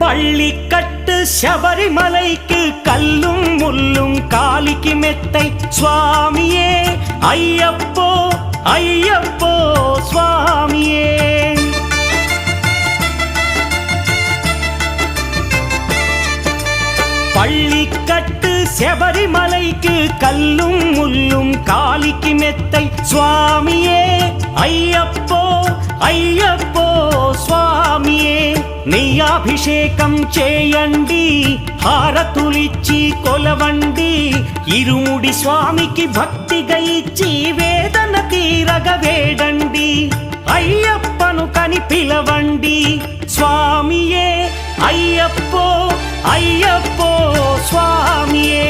பள்ளிக்கட்டு சபரிமலைக்கு கல்லும் முள்ளும் காலிக்கு மெத்தை சுவாமியே ஐயப்போ ஐயப்போ சுவாமியே. பள்ளிக்கட்டு சபரிமலைக்கு கல்லும் முள்ளும் காலிக்கு மெத்தை சுவாமியே ஐயப்போ ஐயப்போ స్వామియే నెయ్యాభిషేకం చేయండి హారతులిచ్చి కొలవండి ఇరుముడి స్వామికి భక్తిగా ఇచ్చి వేదన తీరగ వేడండి అయ్యప్పను కని పిలవండి స్వామియే అయ్యప్పో అయ్యప్పో స్వామియే.